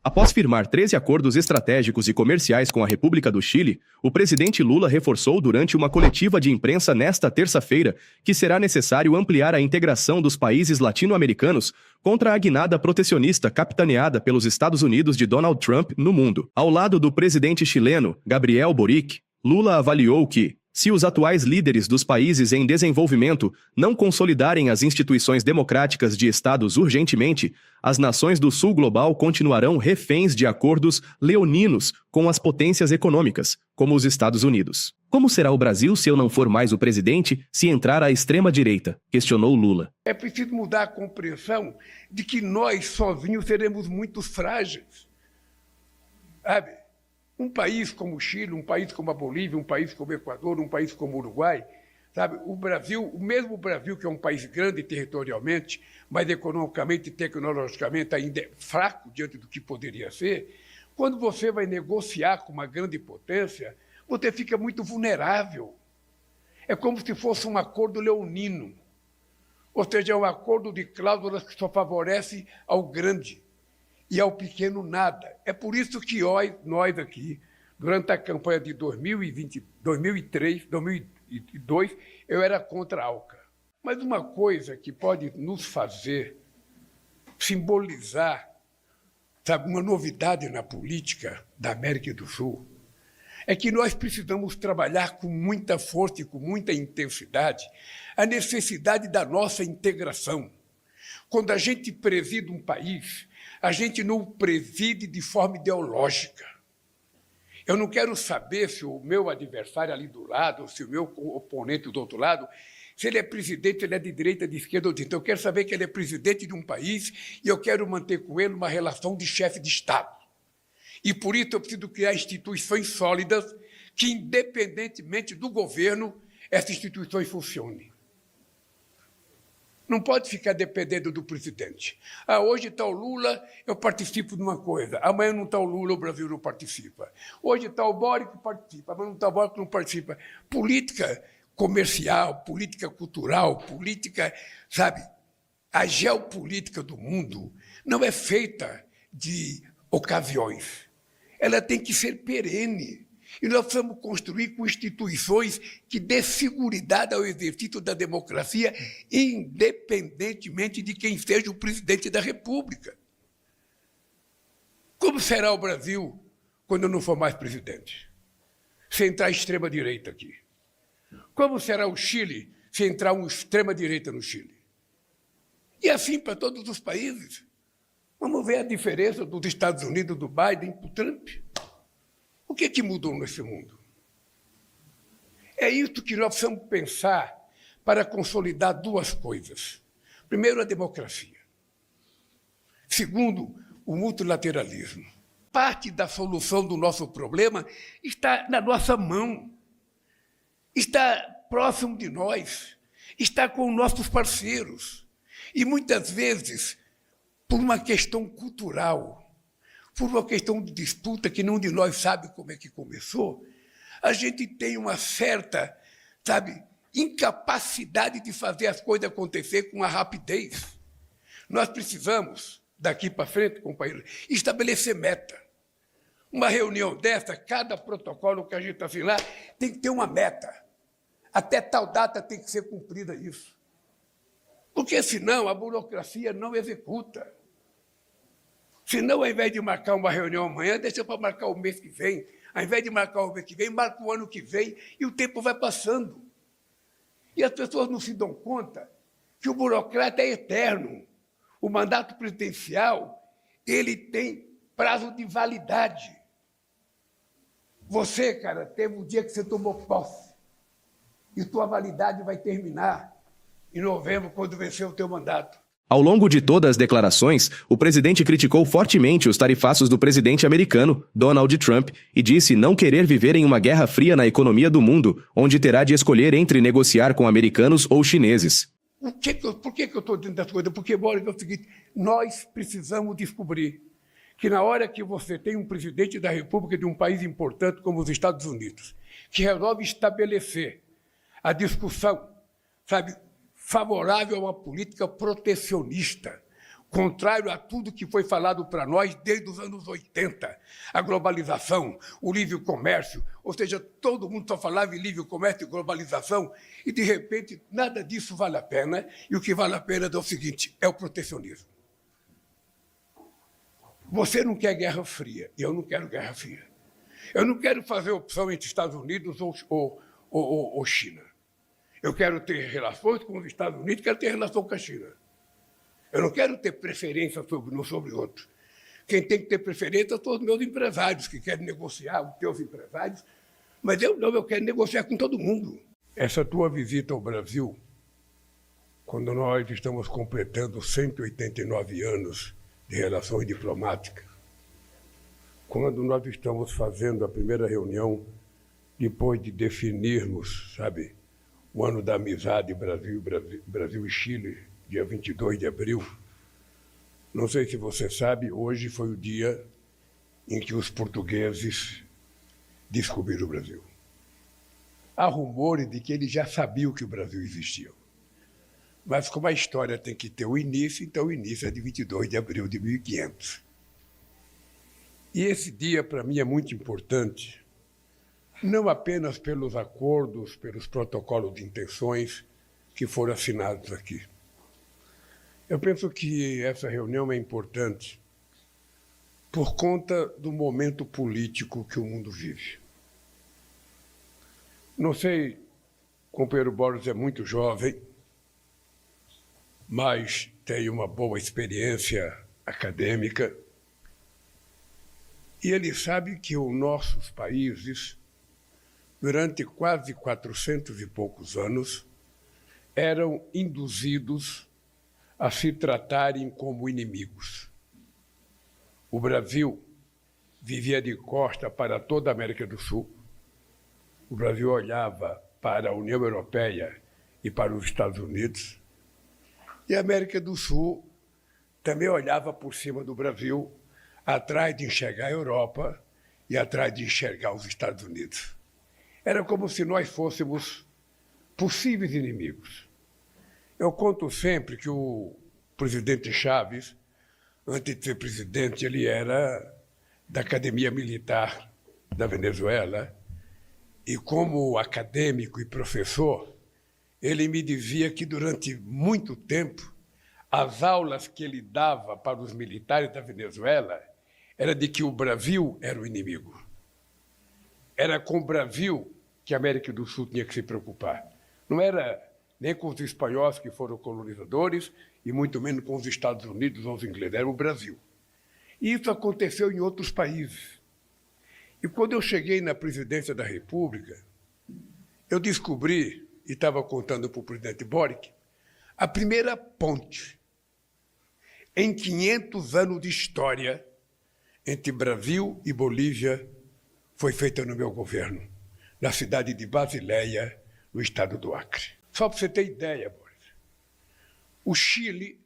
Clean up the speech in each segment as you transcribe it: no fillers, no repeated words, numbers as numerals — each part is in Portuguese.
Após firmar 13 acordos estratégicos e comerciais com a República do Chile, o presidente Lula reforçou durante uma coletiva de imprensa nesta terça-feira que será necessário ampliar a integração dos países latino-americanos contra a guinada protecionista capitaneada pelos Estados Unidos de Donald Trump no mundo. Ao lado do presidente chileno, Gabriel Boric, Lula avaliou que, se os atuais líderes dos países em desenvolvimento não consolidarem as instituições democráticas de estados urgentemente, as nações do sul global continuarão reféns de acordos leoninos com as potências econômicas, como os Estados Unidos. Como será o Brasil se eu não for mais o presidente, se entrar a extrema-direita? Questionou Lula. É preciso mudar a compreensão de que nós sozinhos seremos muito frágeis. Sabe? Um país como o Chile, um país como a Bolívia, um país como o Equador, um país como o Uruguai, sabe? O Brasil, o mesmo Brasil, que é um país grande territorialmente, mas economicamente e tecnologicamente ainda é fraco diante do que poderia ser, quando você vai negociar com uma grande potência, você fica muito vulnerável. É como se fosse um acordo leonino, ou seja, é um acordo de cláusulas que só favorece ao grande e ao pequeno nada. É por isso que nós aqui, durante a campanha de 2002, eu era contra a ALCA. Mas uma coisa que pode nos fazer simbolizar, sabe, uma novidade na política da América do Sul, é que nós precisamos trabalhar com muita força e com muita intensidade a necessidade da nossa integração. Quando a gente preside um país, a gente não o preside de forma ideológica. Eu não quero saber se o meu adversário ali do lado, ou se o meu oponente do outro lado, se ele é presidente, ele é de direita, de esquerda ou de direita. Eu quero saber que ele é presidente de um país e eu quero manter com ele uma relação de chefe de Estado. E, por isso, eu preciso criar instituições sólidas que, independentemente do governo, essas instituições funcionem. Não pode ficar dependendo do presidente. Hoje está o Lula, eu participo de uma coisa. Amanhã não está o Lula, o Brasil não participa. Hoje está o Boric, participa. Amanhã não está o Boric, não participa. Política comercial, política cultural, política, sabe? A geopolítica do mundo não é feita de ocasiões. Ela tem que ser perene. E nós precisamos construir com instituições que dê seguridade ao exercício da democracia, independentemente de quem seja o presidente da República. Como será o Brasil quando eu não for mais presidente? Se entrar a extrema-direita aqui. Como será o Chile se entrar uma extrema-direita no Chile? E assim para todos os países. Vamos ver a diferença dos Estados Unidos, do Biden para o Trump. O que mudou nesse mundo? É isso que nós precisamos pensar para consolidar duas coisas. Primeiro, a democracia. Segundo, o multilateralismo. Parte da solução do nosso problema está na nossa mão, está próximo de nós, está com nossos parceiros. E, muitas vezes, por uma questão cultural, por uma questão de disputa que nenhum de nós sabe como é que começou, a gente tem uma certa, sabe, incapacidade de fazer as coisas acontecer com a rapidez. Nós precisamos, daqui para frente, companheiros, estabelecer meta. Uma reunião dessa, cada protocolo que a gente assinar tem que ter uma meta. Até tal data tem que ser cumprida isso. Porque, senão, a burocracia não executa. Senão, ao invés de marcar uma reunião amanhã, deixa para marcar o mês que vem. Ao invés de marcar o mês que vem, marca o ano que vem e o tempo vai passando. E as pessoas não se dão conta que o burocrata é eterno. O mandato presidencial, ele tem prazo de validade. Você, cara, teve um dia que você tomou posse e sua validade vai terminar em novembro, quando vencer o teu mandato. Ao longo de todas as declarações, o presidente criticou fortemente os tarifaços do presidente americano, Donald Trump, e disse não querer viver em uma guerra fria na economia do mundo, onde terá de escolher entre negociar com americanos ou chineses. Por que eu estou dizendo dessa coisa? Porque, Boris, é o seguinte, nós precisamos descobrir que na hora que você tem um presidente da República de um país importante como os Estados Unidos, que resolve estabelecer a discussão, sabe, favorável a uma política protecionista, contrário a tudo que foi falado para nós desde os anos 80. A globalização, o livre comércio, ou seja, todo mundo só falava em livre comércio e globalização, e, de repente, nada disso vale a pena, e o que vale a pena é o seguinte, é o protecionismo. Você não quer guerra fria, e eu não quero guerra fria. Eu não quero fazer opção entre Estados Unidos ou China. Eu quero ter relações com os Estados Unidos, quero ter relação com a China. Eu não quero ter preferência sobre um sobre outro. Quem tem que ter preferência são os meus empresários, que querem negociar, os teus empresários, mas eu não, eu quero negociar com todo mundo. Essa tua visita ao Brasil, quando nós estamos completando 189 anos de relações diplomáticas, quando nós estamos fazendo a primeira reunião, depois de definirmos, sabe, o ano da amizade Brasil e Chile, dia 22 de abril, não sei se você sabe, hoje foi o dia em que os portugueses descobriram o Brasil. Há rumores de que eles já sabiam que o Brasil existia. Mas como a história tem que ter o início, então o início é de 22 de abril de 1500. E esse dia, para mim, é muito importante, não apenas pelos acordos, pelos protocolos de intenções que foram assinados aqui. Eu penso que essa reunião é importante por conta do momento político que o mundo vive. Não sei, o companheiro Boris é muito jovem, mas tem uma boa experiência acadêmica, e ele sabe que os nossos países, durante quase 400 e poucos anos, eram induzidos a se tratarem como inimigos. O Brasil vivia de costa para toda a América do Sul. O Brasil olhava para a União Europeia e para os Estados Unidos. E a América do Sul também olhava por cima do Brasil, atrás de enxergar a Europa e atrás de enxergar os Estados Unidos. Era como se nós fôssemos possíveis inimigos. Eu conto sempre que o presidente Chávez, antes de ser presidente, ele era da Academia Militar da Venezuela, e como acadêmico e professor, ele me dizia que durante muito tempo as aulas que ele dava para os militares da Venezuela era de que o Brasil era o inimigo. Era com o Brasil que a América do Sul tinha que se preocupar. Não era nem com os espanhóis, que foram colonizadores, e muito menos com os Estados Unidos ou os ingleses, era o Brasil. E isso aconteceu em outros países. E quando eu cheguei na presidência da República, eu descobri, e estava contando para o presidente Boric, a primeira ponte em 500 anos de história entre Brasil e Bolívia foi feita no meu governo, na cidade de Basileia, no estado do Acre. Só para você ter ideia, Boris, o Chile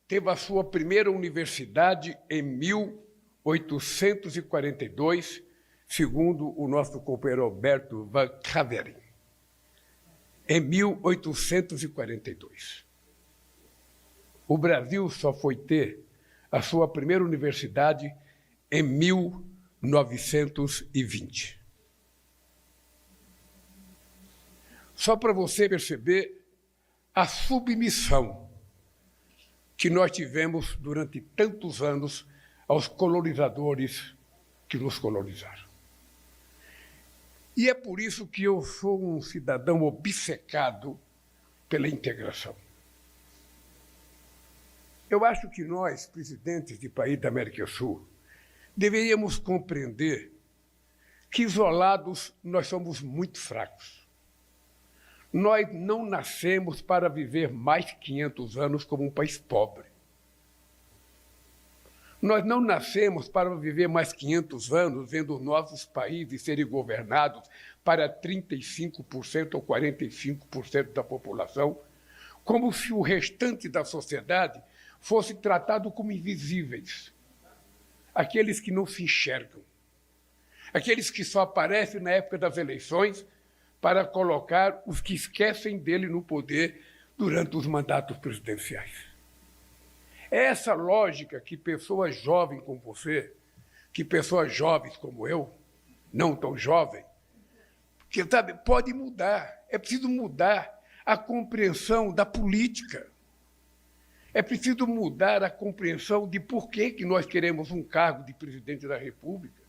teve a sua primeira universidade em 1842, segundo o nosso companheiro Alberto Van Caveren, em 1842. O Brasil só foi ter a sua primeira universidade em 1920. Só para você perceber a submissão que nós tivemos durante tantos anos aos colonizadores que nos colonizaram. E é por isso que eu sou um cidadão obcecado pela integração. Eu acho que nós, presidentes de países da América do Sul, deveríamos compreender que, isolados, nós somos muito fracos. Nós não nascemos para viver mais 500 anos como um país pobre. Nós não nascemos para viver mais 500 anos vendo os nossos países serem governados para 35% ou 45% da população, como se o restante da sociedade fosse tratado como invisíveis. Aqueles que não se enxergam. Aqueles que só aparecem na época das eleições para colocar os que esquecem dele no poder durante os mandatos presidenciais. É essa lógica que pessoas jovens como você, que pessoas jovens como eu, não tão jovem, que, sabe, pode mudar. É preciso mudar a compreensão da política. É preciso mudar a compreensão de por que nós queremos um cargo de presidente da República.